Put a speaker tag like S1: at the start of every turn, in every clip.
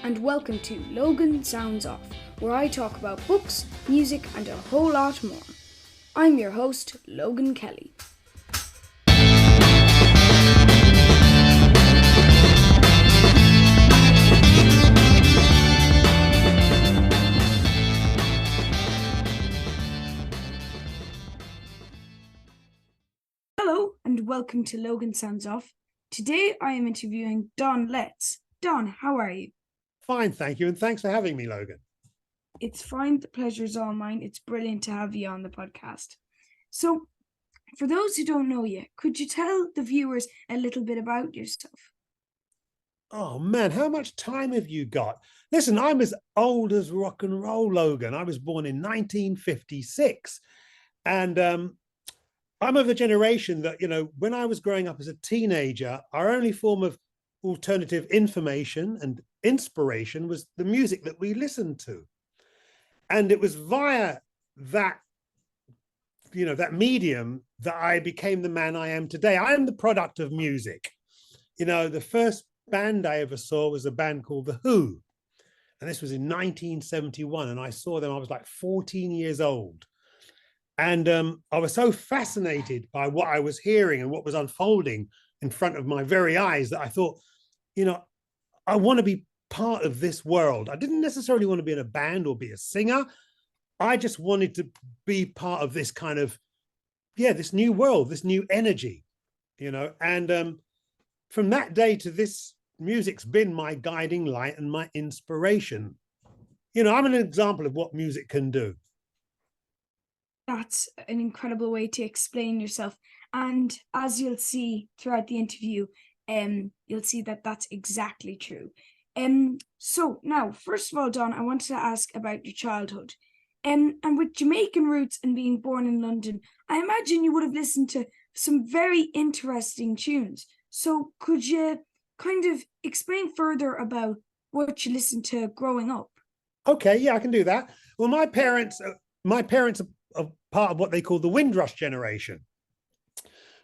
S1: and welcome to Logan Sounds Off, where I talk about books, music, and a whole lot more. I'm your host, Logan Kelly. Hello, and welcome to Logan Sounds Off. Today I am interviewing Don Letts. Don, how are you?
S2: Fine, thank you, and thanks for having me, Logan.
S1: It's fine, the pleasure is all mine. It's brilliant to have you on the podcast. So, for those who don't know you, could you tell the viewers a little bit about yourself?
S2: Oh man, how much time have you got? Listen, I'm as old as rock and roll, Logan. I was born in 1956, and I'm of a generation that, when I was growing up as a teenager, our only form of alternative information and inspiration was the music that we listened to. And it was via that, that medium that I became the man I am today. I am the product of music. The first band I ever saw was a band called The Who. And this was in 1971. And I saw them, I was like 14 years old. And I was so fascinated by what I was hearing and what was unfolding in front of my very eyes that I thought, I want to be part of this world. I didn't necessarily want to be in a band or be a singer. I just wanted to be part of this kind of, this new world, this new energy, and from that day to this, music's been my guiding light and my inspiration. I'm an example of what music can do.
S1: That's an incredible way to explain yourself. And as you'll see throughout the interview, you'll see that that's exactly true. So now, first of all, Don, I wanted to ask about your childhood. And with Jamaican roots and being born in London, I imagine you would have listened to some very interesting tunes. So could you kind of explain further about what you listened to growing up?
S2: Okay, yeah, I can do that. Well, my parents are part of what they call the Windrush generation,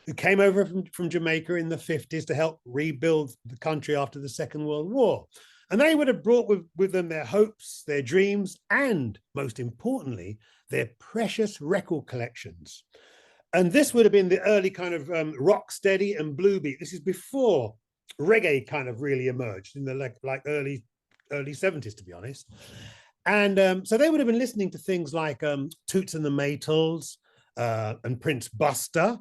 S2: who came over from Jamaica in the 50s to help rebuild the country after the Second World War. And they would have brought with them their hopes, their dreams, and most importantly, their precious record collections. And this would have been the early kind of rock steady and blue beat. This is before reggae kind of really emerged in the like early 70s, to be honest. And so they would have been listening to things like Toots and the Maytals and Prince Buster.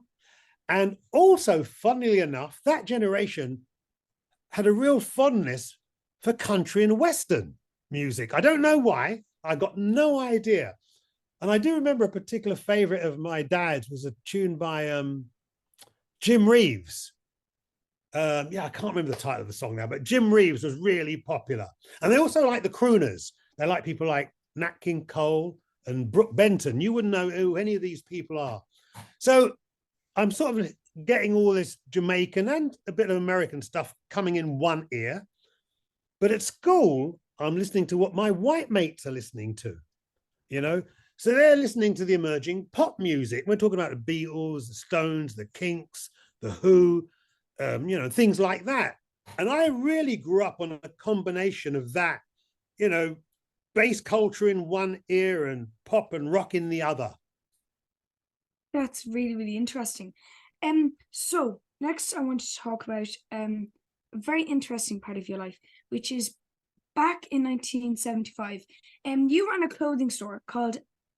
S2: And also, funnily enough, that generation had a real fondness for country and Western music. I don't know why. I got no idea. And I do remember a particular favorite of my dad's was a tune by Jim Reeves. I can't remember the title of the song now, but Jim Reeves was really popular. And they also like the crooners. They like people like Nat King Cole and Brooke Benton. You wouldn't know who any of these people are. So I'm sort of getting all this Jamaican and a bit of American stuff coming in one ear. But at school, I'm listening to what my white mates are listening to, So they're listening to the emerging pop music. We're talking about the Beatles, the Stones, the Kinks, the Who, things like that. And I really grew up on a combination of that, bass culture in one ear and pop and rock in the other.
S1: That's really, really interesting. So next I want to talk about a very interesting part of your life, which is back in 1975. You ran a clothing store called,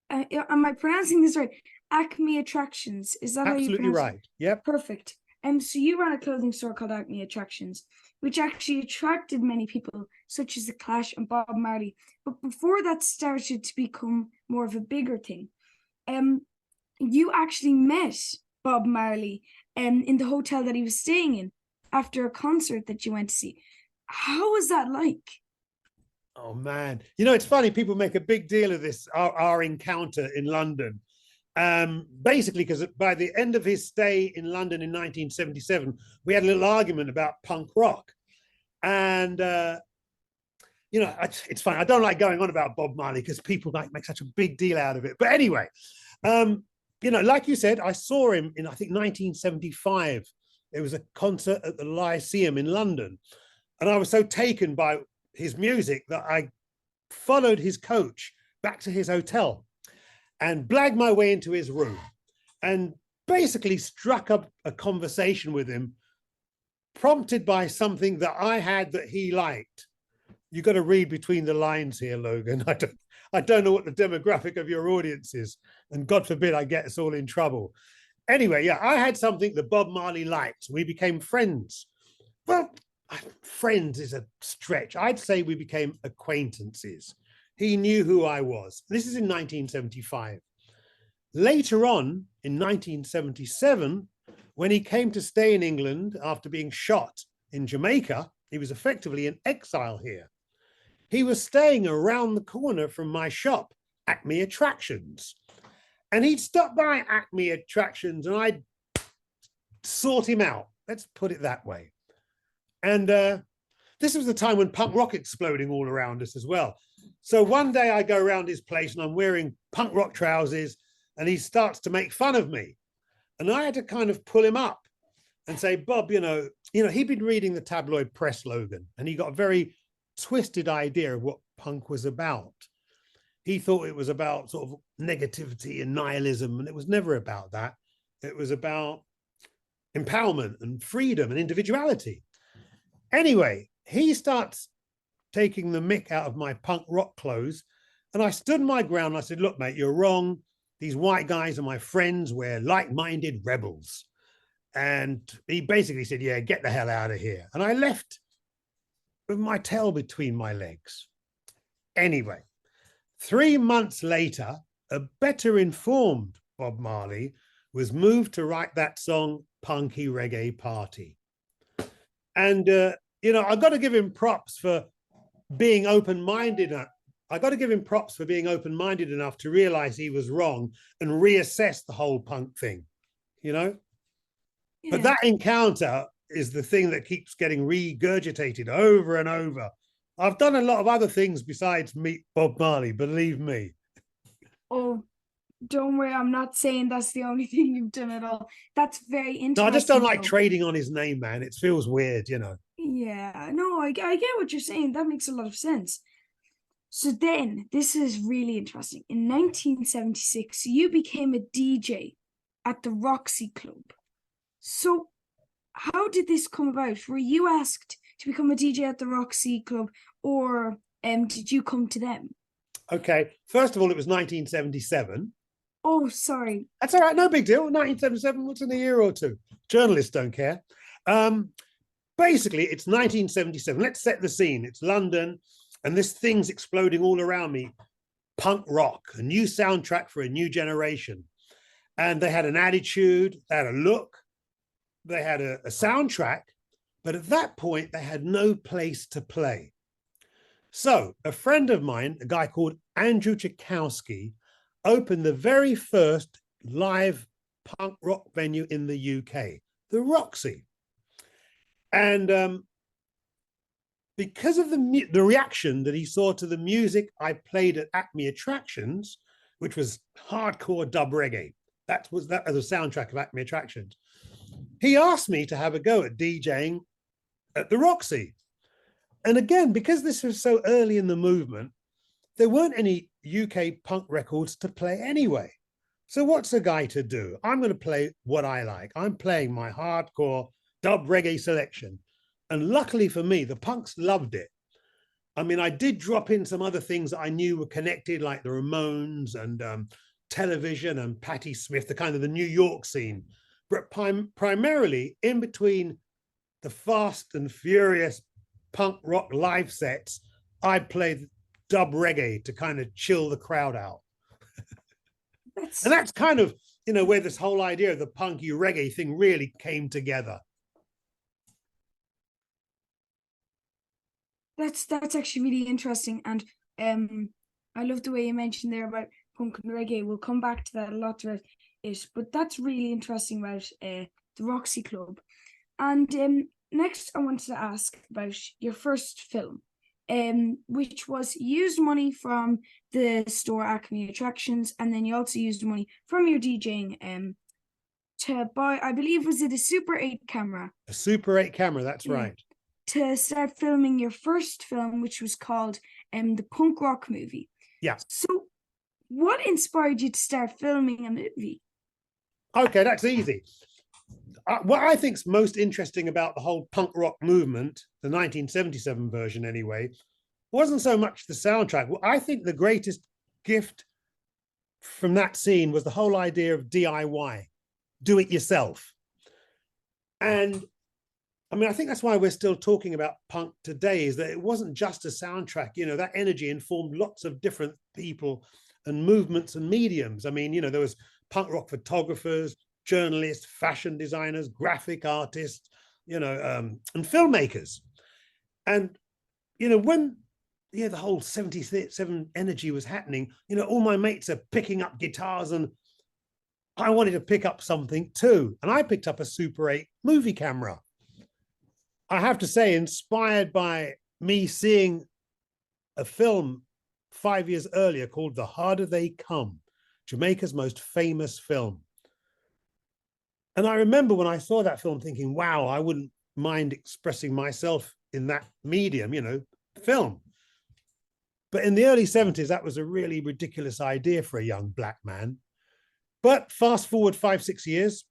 S1: am I pronouncing this right? Acme Attractions. Is that
S2: Absolutely
S1: how you pronounce
S2: right?
S1: it?
S2: Yep.
S1: Perfect. So you ran a clothing store called Acme Attractions, which actually attracted many people, such as The Clash and Bob Marley. But before that started to become more of a bigger thing, you actually met Bob Marley in the hotel that he was staying in after a concert that you went to see. How was that like?
S2: Oh, man. It's funny. People make a big deal of this, our encounter in London. Basically, because by the end of his stay in London in 1977, we had a little argument about punk rock. And, it's funny. I don't like going on about Bob Marley because people make such a big deal out of it. But anyway, like you said, I saw him in, I think, 1975. There was a concert at the Lyceum in London. And I was so taken by his music that I followed his coach back to his hotel and blagged my way into his room and basically struck up a conversation with him, prompted by something that I had that he liked. You got to read between the lines here, Logan. I don't know what the demographic of your audience is, and God forbid I get us all in trouble. Anyway, yeah, I had something that Bob Marley liked. We became friends. Well, friends is a stretch. I'd say we became acquaintances. He knew who I was. This is in 1975. Later on, in 1977, when he came to stay in England after being shot in Jamaica, he was effectively in exile here. He was staying around the corner from my shop, Acme Attractions. And he'd stop by Acme Attractions and I'd sort him out. Let's put it that way. And this was the time when punk rock exploding all around us as well. So one day I go around his place and I'm wearing punk rock trousers and he starts to make fun of me. And I had to kind of pull him up and say, Bob, he'd been reading the tabloid press, Logan, and he got a very twisted idea of what punk was about. He thought it was about sort of negativity and nihilism, and it was never about that. It was about empowerment and freedom and individuality. Anyway, he starts taking the mick out of my punk rock clothes, and I stood my ground and I said, look, mate, you're wrong. These white guys are my friends. We're like-minded rebels. And he basically said, yeah, get the hell out of here. And I left with my tail between my legs. Anyway, 3 months later, a better informed Bob Marley was moved to write that song, Punky Reggae Party. And, I've got to give him props for being open-minded. I got to give him props for being open-minded enough to realize he was wrong and reassess the whole punk thing, Yeah. But that encounter is the thing that keeps getting regurgitated over and over. I've done a lot of other things besides meet Bob Marley, believe me.
S1: Oh, don't worry. I'm not saying that's the only thing you've done at all. That's very interesting.
S2: No, I just don't like trading on his name, man. It feels weird,
S1: Yeah, no, I get what you're saying. That makes a lot of sense. So then, this is really interesting. In 1976, you became a DJ at the Roxy Club. So how did this come about? Were you asked to become a DJ at the Roxy Club, or did you come to them?
S2: Okay, first of all, it was 1977.
S1: Oh, sorry.
S2: That's all right, no big deal. 1977, what's in a year or two? Journalists don't care. Basically, it's 1977. Let's set the scene. It's London, and this thing's exploding all around me. Punk rock, a new soundtrack for a new generation. And they had an attitude, they had a look, they had a soundtrack, but at that point, they had no place to play. So a friend of mine, a guy called Andrew Tchaikovsky, opened the very first live punk rock venue in the UK, the Roxy. And because of the reaction that he saw to the music I played at Acme Attractions, which was hardcore dub reggae, that was the soundtrack of Acme Attractions, he asked me to have a go at DJing at the Roxy. And again, because this was so early in the movement, there weren't any UK punk records to play anyway. So what's a guy to do? I'm going to play what I like. I'm playing my hardcore dub reggae selection. And luckily for me, the punks loved it. I mean, I did drop in some other things that I knew were connected, like the Ramones and Television and Patti Smith, the kind of the New York scene. But primarily in between the fast and furious punk rock live sets, I played dub reggae to kind of chill the crowd out. And that's kind of, where this whole idea of the punky reggae thing really came together.
S1: That's actually really interesting. And I love the way you mentioned there about punk and reggae. We'll come back to that a lot throughout it, but that's really interesting about the Roxy Club. And next I wanted to ask about your first film, which was used money from the store Acme Attractions, and then you also used money from your DJing to buy, I believe, was it a Super 8 camera?
S2: A Super 8 camera, that's right.
S1: to start filming your first film, which was called the punk rock movie.
S2: Yeah.
S1: So what inspired you to start filming a movie?
S2: Okay, that's easy. What I think is most interesting about the whole punk rock movement, the 1977 version anyway, wasn't so much the soundtrack. Well, I think the greatest gift from that scene was the whole idea of DIY, do it yourself. And I mean, I think that's why we're still talking about punk today, is that it wasn't just a soundtrack. You know, that energy informed lots of different people and movements and mediums. I mean, you know, there was punk rock photographers, journalists, fashion designers, graphic artists, you know, and filmmakers. And, you know, when the whole 77 energy was happening, you know, all my mates are picking up guitars and I wanted to pick up something too. And I picked up a Super 8 movie camera. I have to say, inspired by me seeing a film 5 years earlier called The Harder They Come, Jamaica's most famous film. And I remember when I saw that film thinking, wow, I wouldn't mind expressing myself in that medium, you know, film. But in the early 70s, that was a really ridiculous idea for a young black man. But fast forward 5-6 years,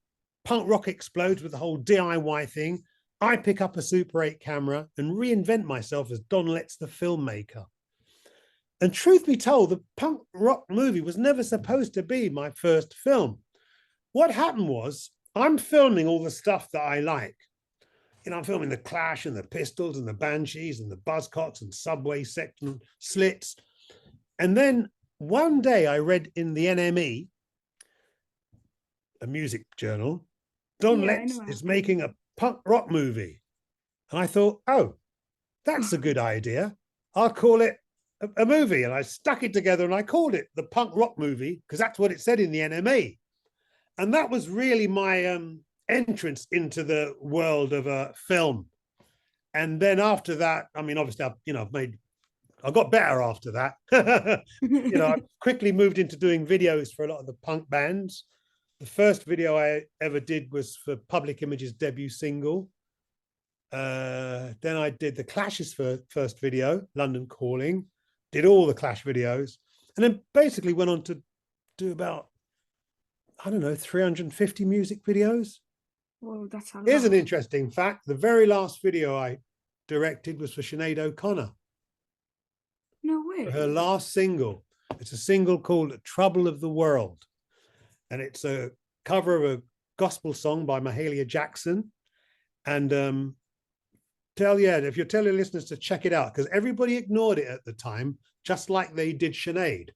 S2: punk rock explodes with the whole DIY thing. I pick up a Super 8 camera and reinvent myself as Don Letts, the filmmaker. And truth be told, the punk rock movie was never supposed to be my first film. What happened was, I'm filming all the stuff that I like. You know, I'm filming the Clash and the Pistols and the Banshees and the Buzzcocks and Subway Section Slits. And then one day I read in the NME, a music journal, Don Letts is making a punk rock movie. And I thought, oh, that's a good idea. I'll call it a movie. And I stuck it together and I called it the punk rock movie because that's what it said in the NME. And that was really my entrance into the world of a film. And then after that, I mean, obviously, I got better after that. You know, I quickly moved into doing videos for a lot of the punk bands. The first video I ever did was for Public Image's debut single. Then I did the Clash's first video, London Calling, did all the Clash videos, and then basically went on to do about, I don't know, 350 music videos.
S1: Whoa, that's a lot.
S2: Here's an interesting fact. The very last video I directed was for Sinead O'Connor.
S1: No way.
S2: Her last single. It's a single called Trouble of the World. And it's a cover of a gospel song by Mahalia Jackson. And if you tell your listeners to check it out, because everybody ignored it at the time, just like they did Sinead.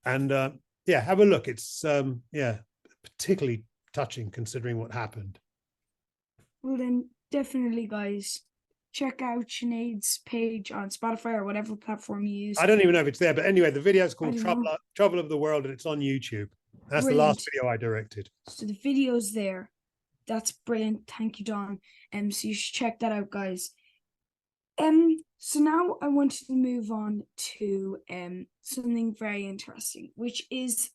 S2: And have a look. It's particularly touching considering what happened.
S1: Well then, definitely, guys, check out Sinead's page on Spotify or whatever platform you use.
S2: I don't even know if it's there, but anyway, the video is called Trouble of the World, and it's on YouTube. That's brilliant. The last video I directed.
S1: So the video's there. That's brilliant. Thank you, Don. So you should check that out, guys. So now I want to move on to something very interesting, which is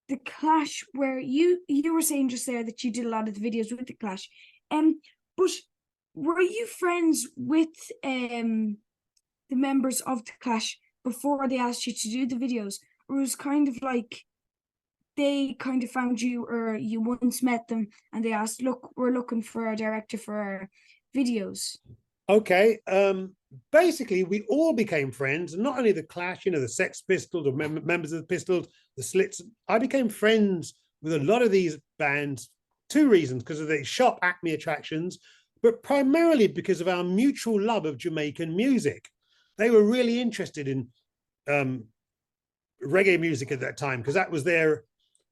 S1: the Clash, where you were saying just there that you did a lot of the videos with the Clash. But were you friends with the members of the Clash before they asked you to do the videos? Or it was kind of like they kind of found you, or you once met them and they asked, look, we're looking for a director for our videos?
S2: Okay. Basically, we all became friends, and not only the Clash, you know, the Sex Pistols or members of the Pistols, the Slits. I became friends with a lot of these bands, two reasons: because of the shop Acme attractions, but primarily because of our mutual love of Jamaican music. They were really interested in reggae music at that time, because that was their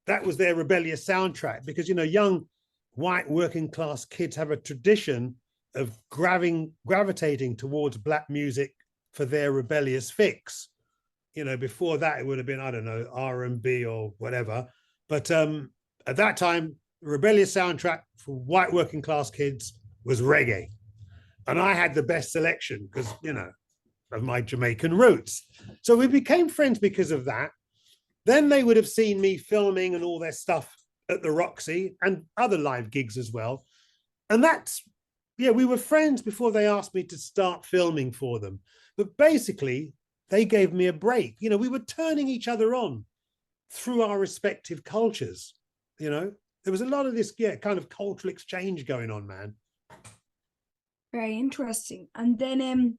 S2: rebellious soundtrack. Because, you know, young white working class kids have a tradition of gravitating towards black music for their rebellious fix. You know, before that, it would have been, I don't know, R&B or whatever. But at that time, the rebellious soundtrack for white working class kids was reggae. And I had the best selection because, you know, of my Jamaican roots. So we became friends because of that. Then they would have seen me filming and all their stuff at the Roxy and other live gigs as well. And that's yeah, we were friends before they asked me to start filming for them. But basically, they gave me a break. You know, we were turning each other on through our respective cultures. You know, there was a lot of this, yeah, kind of cultural exchange going on, man.
S1: Very interesting. And then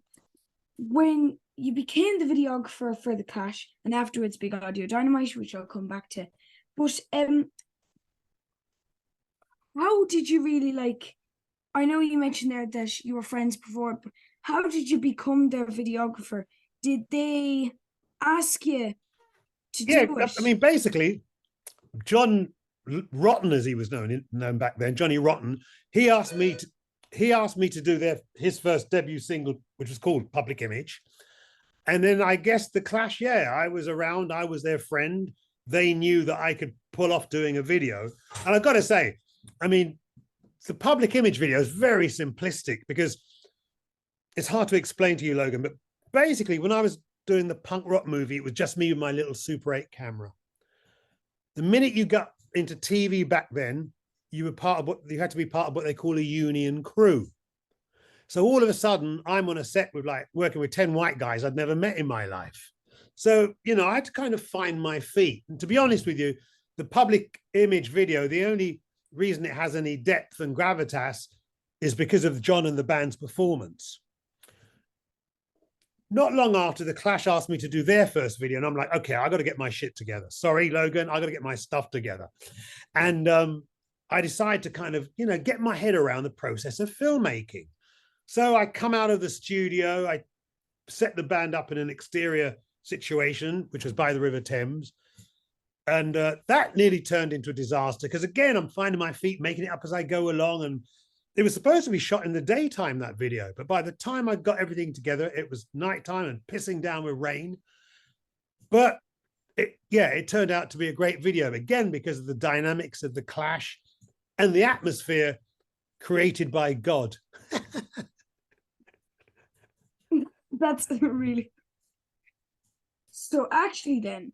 S1: when you became the videographer for the Clash and afterwards Big Audio Dynamite, which I'll come back to, but how did you really like? I know you mentioned there that you were friends before, but how did you become their videographer? Did they ask you to
S2: Yeah,
S1: do it?
S2: I mean, basically, John Rotten, as he was known back then, Johnny Rotten, he asked me to do his first debut single, which was called Public Image. And then I guess the Clash, yeah, I was around, I was their friend. They knew that I could pull off doing a video. And I've got to say, I mean, the Public Image video is very simplistic because it's hard to explain to you, Logan, but basically when I was doing the punk rock movie, it was just me with my little Super 8 camera. The minute you got into TV back then, you had to be part of what they call a union crew. So all of a sudden, I'm on a set with like working with 10 white guys I'd never met in my life. So, you know, I had to kind of find my feet. And to be honest with you, the Public Image video, the only reason it has any depth and gravitas is because of John and the band's performance. Not long after, the Clash asked me to do their first video, and I'm like, okay, I got to get my shit together. Sorry, Logan, I got to get my stuff together. And I decided to kind of, you know, get my head around the process of filmmaking. So I come out of the studio, I set the band up in an exterior situation, which was by the River Thames. And that nearly turned into a disaster because, again, I'm finding my feet, making it up as I go along. And it was supposed to be shot in the daytime, that video. But by the time I got everything together, it was nighttime and pissing down with rain. But it turned out to be a great video, again, because of the dynamics of the Clash and the atmosphere created by God.
S1: That's really. So actually then,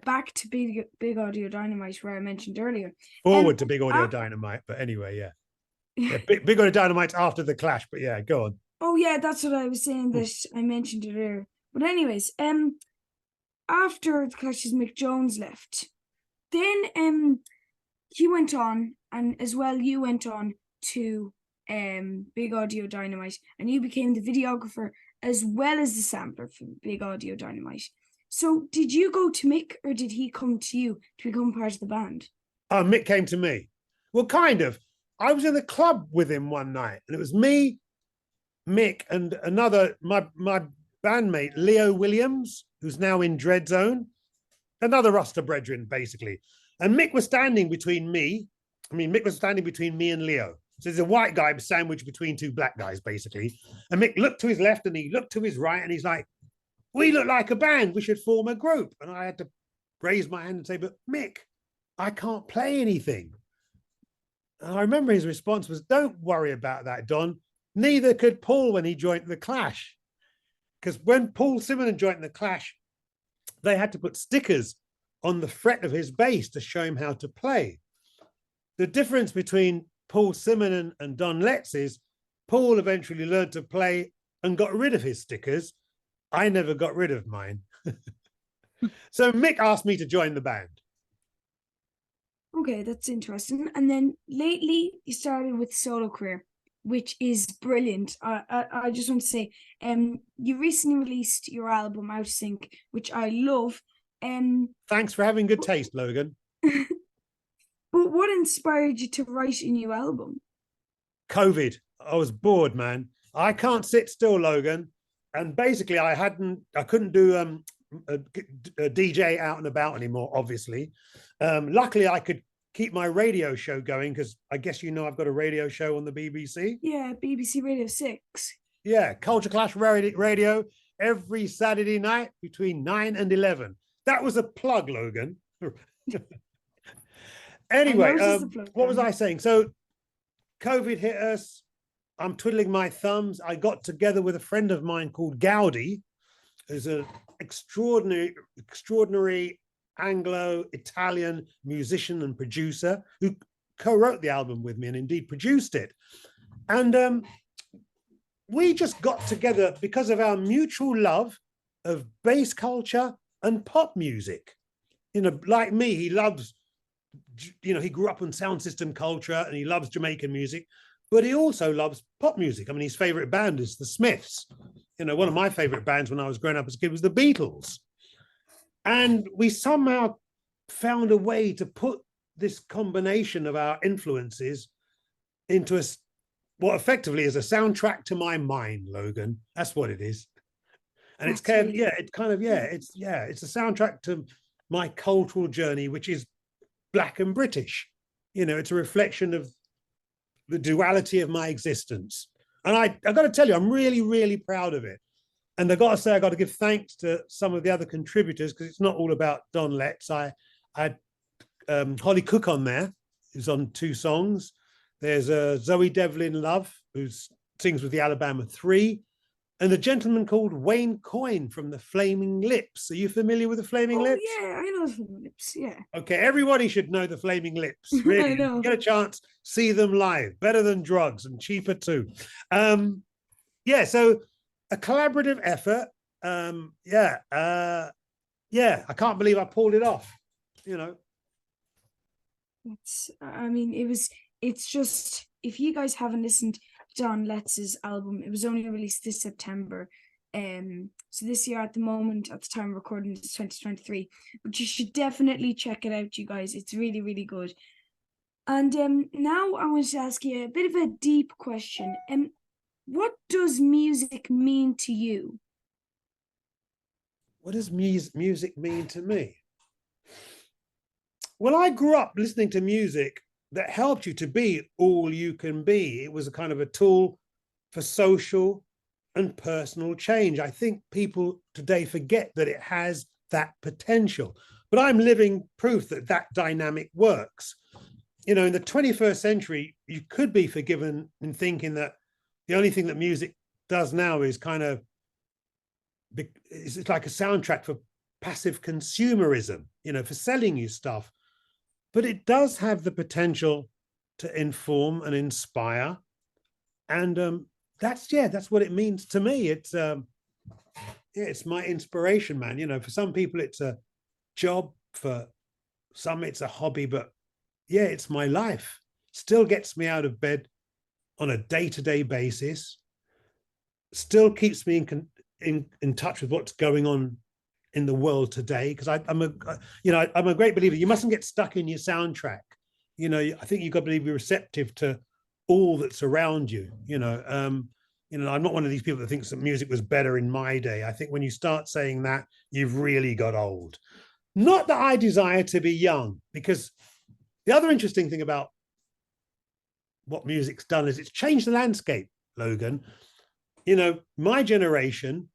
S1: back to Big Audio Dynamite, where I mentioned earlier.
S2: Forward to Big Audio Dynamite, but anyway, yeah. Yeah, Big Audio Dynamite's after the Clash, but yeah, go on.
S1: Oh yeah, that's what I was saying, that I mentioned it earlier. But anyways, after the Clash's Mick Jones left, then he went on, and as well you went on to Big Audio Dynamite, and you became the videographer as well as the sampler for Big Audio Dynamite. So did you go to Mick, or did he come to you to become part of the band?
S2: Mick came to me. Well, kind of. I was in the club with him one night, and it was me, Mick, and my bandmate, Leo Williams, who's now in Dread Zone, another Rasta brethren, basically. And Mick was standing between me. Mick was standing between me and Leo. So there's a white guy sandwiched between two black guys, basically. And Mick looked to his left and he looked to his right, and he's like, we look like a band. We should form a group. And I had to raise my hand and say, but Mick, I can't play anything. And I remember his response was, don't worry about that, Don. Neither could Paul when he joined the Clash. Because when Paul Simonon joined the Clash, they had to put stickers on the fret of his bass to show him how to play. The difference between Paul Simonon and Don Letts is Paul eventually learned to play and got rid of his stickers. I never got rid of mine. So Mick asked me to join the band.
S1: Okay, that's interesting. And then lately you started with solo career, which is brilliant. I just want to say, you recently released your album Out of Sync, which I love.
S2: Thanks for having good taste, Logan.
S1: But what inspired you to write a new album?
S2: COVID. I was bored, man. I can't sit still, Logan. And basically, I couldn't do a DJ out and about anymore, obviously. Luckily, I could keep my radio show going because I guess you know I've got a radio show on the BBC.
S1: Yeah, BBC Radio 6.
S2: Yeah, Culture Clash Radio every Saturday night between 9 and 11. That was a plug, Logan. Anyway, what was I saying? So COVID hit us. I'm twiddling my thumbs. I got together with a friend of mine called Gaudi, who's an extraordinary Anglo-Italian musician and producer who co-wrote the album with me and indeed produced it. And we just got together because of our mutual love of bass culture and pop music. You know, like me, he loves, you know, he grew up on sound system culture and he loves Jamaican music, but he also loves pop music. I mean, his favorite band is the Smiths. You know, one of my favorite bands when I was growing up as a kid was the Beatles. And we somehow found a way to put this combination of our influences into what effectively is a soundtrack to my mind, Logan. That's what it is. And it's kind of, it's a soundtrack to my cultural journey, which is Black and British. You know, it's a reflection of the duality of my existence. And I got to tell you, I'm really, really proud of it. And I got to say, I got to give thanks to some of the other contributors, because it's not all about Don Letts. I had Holly Cook on there, who's on 2 songs. There's Zoe Devlin Love, who sings with the Alabama 3, and a gentleman called Wayne Coyne from the Flaming Lips. Are you familiar with the Flaming Lips?
S1: Yeah, I know the Flaming Lips. Yeah.
S2: Okay, everybody should know the Flaming Lips. Really,
S1: I know.
S2: get a chance, see them live. Better than drugs and cheaper too. So a collaborative effort. I can't believe I pulled it off. You know,
S1: it's just, if you guys haven't listened to Don Letts' album, it was only released this September. So this year, at the moment, at the time of recording, it's 2023. But you should definitely check it out, you guys. It's really, really good. And now I want to ask you a bit of a deep question. What does music mean to you?
S2: What does music mean to me? Well, I grew up listening to music that helped you to be all you can be. It was a kind of a tool for social and personal change. I think people today forget that it has that potential, but I'm living proof that that dynamic works. You know, in the 21st century, you could be forgiven in thinking that the only thing that music does now is it's like a soundtrack for passive consumerism, you know, for selling you stuff. But it does have the potential to inform and inspire. And that's what it means to me. It's my inspiration, man. You know, for some people it's a job, for some it's a hobby, but yeah, it's my life. Still gets me out of bed on a day-to-day basis. Still keeps me in touch with what's going on in the world today, because I'm a great believer. You mustn't get stuck in your soundtrack. You know, I think you've got to be receptive to all that's around you. I'm not one of these people that thinks that music was better in my day. I think when you start saying that, you've really got old. Not that I desire to be young, because the other interesting thing about what music's done is it's changed the landscape, Logan. You know, my generation,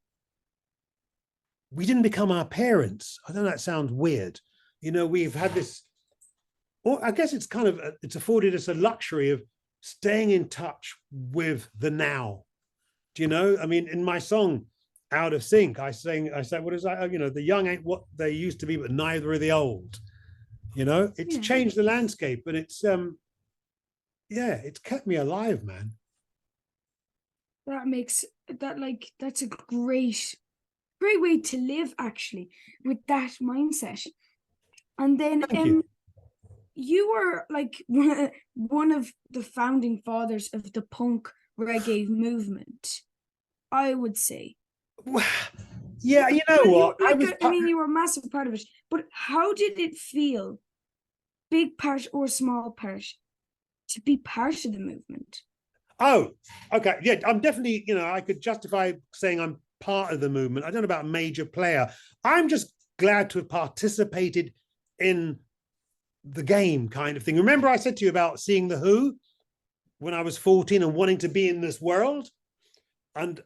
S2: we didn't become our parents. I know that sounds weird. You know, we've had this, or I guess it's kind of, it's afforded us a luxury of staying in touch with the now. Do you know? I mean, in my song, Out of Sync, I said, what is that? You know, the young ain't what they used to be, but neither are the old. You know, it's changed the landscape, but it's kept me alive, man.
S1: That's a great way to live, actually, with that mindset. And then you were like one of the founding fathers of the punk reggae movement, I would say.
S2: Yeah, you know what?
S1: You were a massive part of it, but how did it feel, big part or small part, to be part of the movement?
S2: Oh, okay. Yeah, I'm definitely, I could justify saying I'm part of the movement. I don't know about major player. I'm just glad to have participated in the game, kind of thing. Remember I said to you about seeing The Who when I was 14 and wanting to be in this world? And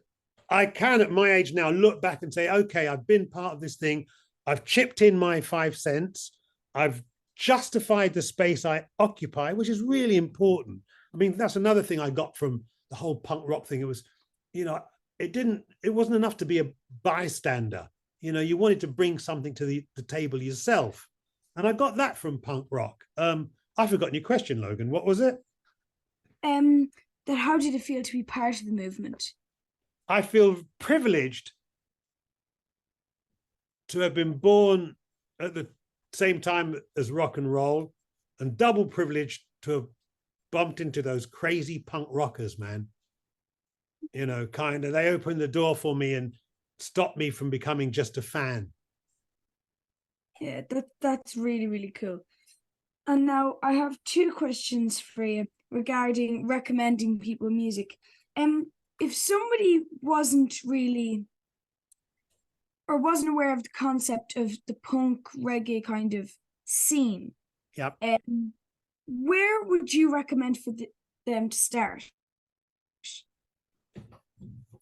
S2: I can, at my age now, look back and say, okay, I've been part of this thing. I've chipped in my 5 cents. I've justified the space I occupy, which is really important. I mean, that's another thing I got from the whole punk rock thing. It was, it wasn't enough to be a bystander. You wanted to bring something to the table yourself. And I got that from punk rock. I've forgotten your question, Logan. What was it?
S1: how did it feel to be part of the movement?
S2: I feel privileged to have been born at the same time as rock and roll, and double privileged to have bumped into those crazy punk rockers, man. You know, kind of, they opened the door for me and stopped me from becoming just a fan.
S1: Yeah, that's really, really cool. And now I have two questions for you regarding recommending people music. If somebody wasn't really or wasn't aware of the concept of the punk reggae kind of scene,
S2: Yep.
S1: where would you recommend for them to start?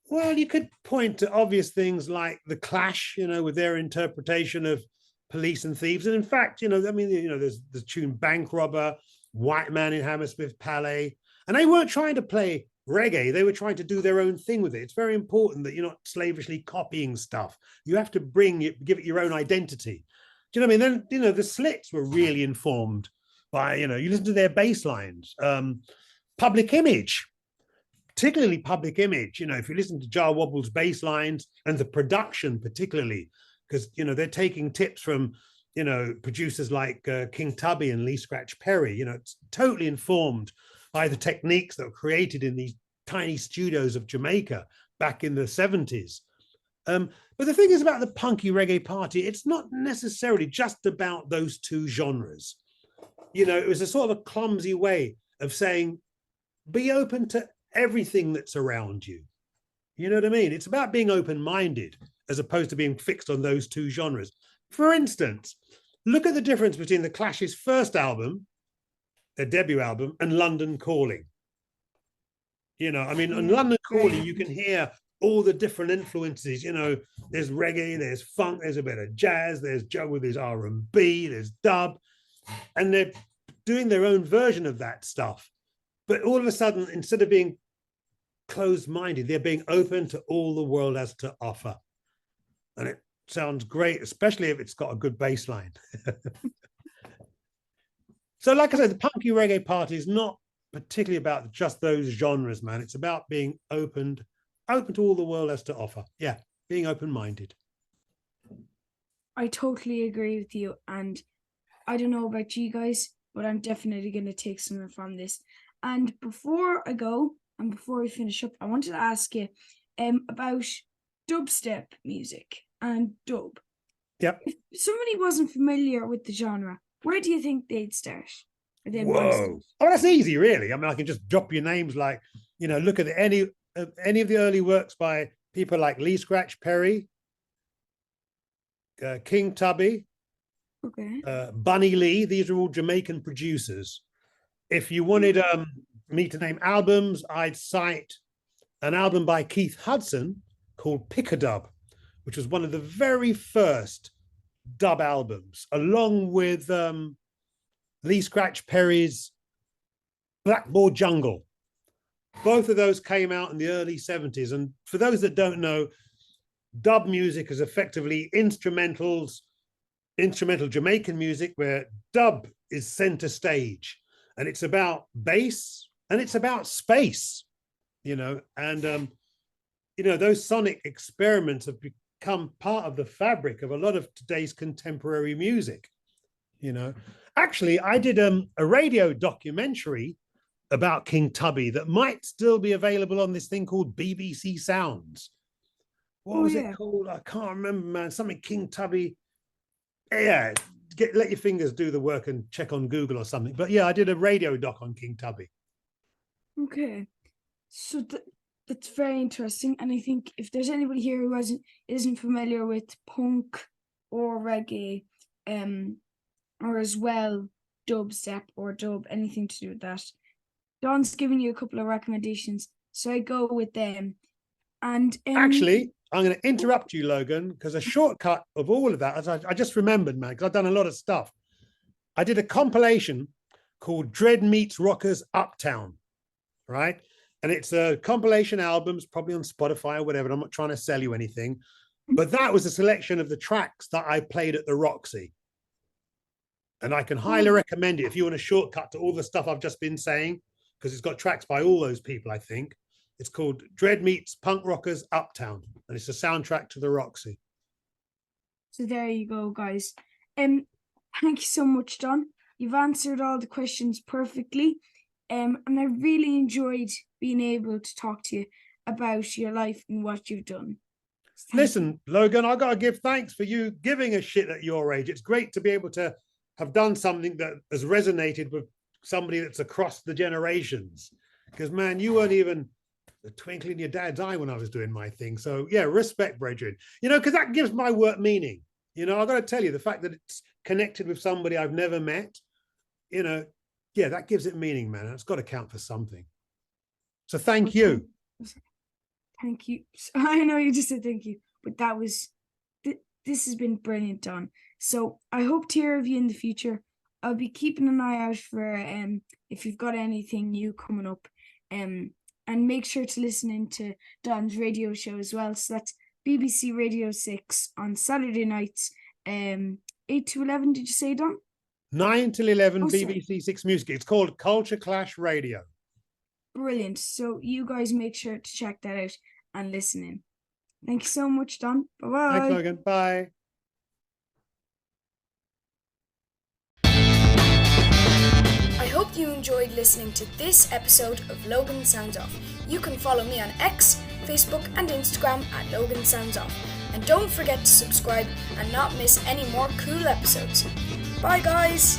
S2: Well, you could point to obvious things like the Clash, you know, with their interpretation of Police and Thieves. And in fact, you know, I mean, you know, there's the tune Bank Robber, White Man in Hammersmith Palais. And they weren't trying to play reggae. They were trying to do their own thing with it. It's very important that you're not slavishly copying stuff. You have to give it your own identity. Do you know what I mean? Then, you know, the Slits were really informed by, you know, you listen to their bass lines. Public Image, particularly Public Image, you know, if you listen to Jar Wobble's bass lines and the production particularly, because, you know, they're taking tips from, you know, producers like King Tubby and Lee Scratch Perry. You know, it's totally informed by the techniques that were created in these tiny studios of Jamaica back in the 70s. But the thing is about the punky reggae party, it's not necessarily just about those two genres. You know, it was a sort of a clumsy way of saying, be open to everything that's around you. You know what I mean? It's about being open-minded as opposed to being fixed on those two genres. For instance, look at the difference between the Clash's first album, their debut album, and London Calling. You know, I mean, on London Calling, you can hear all the different influences. You know, there's reggae, there's funk, there's a bit of jazz, there's jungle, there's R&B, there's dub, and they're doing their own version of that stuff. But all of a sudden, instead of being closed-minded, they're being open to all the world has to offer. And it sounds great, especially if it's got a good bass line. So like I said, the punky reggae party is not particularly about just those genres, man. It's about being open to all the world has to offer. Yeah, being open-minded.
S1: I totally agree with you. And I don't know about you guys, but I'm definitely going to take something from this. And before I go, and before we finish up, I wanted to ask you about dubstep music and dub.
S2: Yep.
S1: If somebody wasn't familiar with the genre, where do you think they'd start?
S2: Whoa. Oh, that's easy, really. I mean, I can just drop your names like, you know, look at any of the early works by people like Lee Scratch Perry, King Tubby, Bunny Lee. These are all Jamaican producers. If you wanted me to name albums, I'd cite an album by Keith Hudson called Pick-a-Dub, which was one of the very first dub albums, along with Lee Scratch Perry's Blackboard Jungle. Both of those came out in the early 70s. And for those that don't know, dub music is effectively instrumental Jamaican music where dub is center stage. And it's about bass and it's about space, you know, and, you know, those sonic experiments have become part of the fabric of a lot of today's contemporary music, you know. Actually, I did a radio documentary about King Tubby that might still be available on this thing called BBC Sounds. What was it called? I can't remember, man. Something King Tubby. Yeah, let your fingers do the work and check on Google or something. But yeah, I did a radio doc on King Tubby.
S1: Okay, so that's very interesting. And I think if there's anybody here who isn't familiar with punk or reggae, or as well dubstep or dub, anything to do with that, Don's giving you a couple of recommendations, so I go with them. And
S2: actually, I'm going to interrupt you, Logan, because a shortcut of all of that, as I just remembered, man, because I've done a lot of stuff. I did a compilation called Dread Meets Rockers Uptown, right? And it's a compilation albums, probably on Spotify or whatever. I'm not trying to sell you anything, but that was a selection of the tracks that I played at the Roxy. And I can highly recommend it if you want a shortcut to all the stuff I've just been saying. because it's got tracks by all those people, I think. It's called Dread Meets Punk Rockers Uptown, and it's a soundtrack to the Roxy.
S1: So there you go, guys. Thank you so much, Don. You've answered all the questions perfectly. And I really enjoyed being able to talk to you about your life and what you've done.
S2: Listen, Logan, I got to give thanks for you giving a shit at your age. It's great to be able to have done something that has resonated with somebody that's across the generations. Because, man, you weren't even a twinkle in your dad's eye when I was doing my thing. So, yeah, respect, brethren. You know, because that gives my work meaning. You know, I've got to tell you, the fact that it's connected with somebody I've never met, you know, yeah, that gives it meaning, man. It's got to count for something. So thank you.
S1: Thank you. I know you just said thank you, but that was, this has been brilliant, Don. So I hope to hear of you in the future. I'll be keeping an eye out for if you've got anything new coming up. And make sure to listen into Don's radio show as well. So that's BBC Radio 6 on Saturday nights, 8 to 11, did you say, Don?
S2: 9 till 11, BBC 6 Music. It's called Culture Clash Radio.
S1: Brilliant. So you guys make sure to check that out and listen in. Thank you so much, Don. Bye-bye.
S2: Thanks, Logan. Bye.
S1: I hope you enjoyed listening to this episode of Logan Sounds Off. You can follow me on X, Facebook and Instagram at Logan Sounds Off. And don't forget to subscribe and not miss any more cool episodes. Bye guys!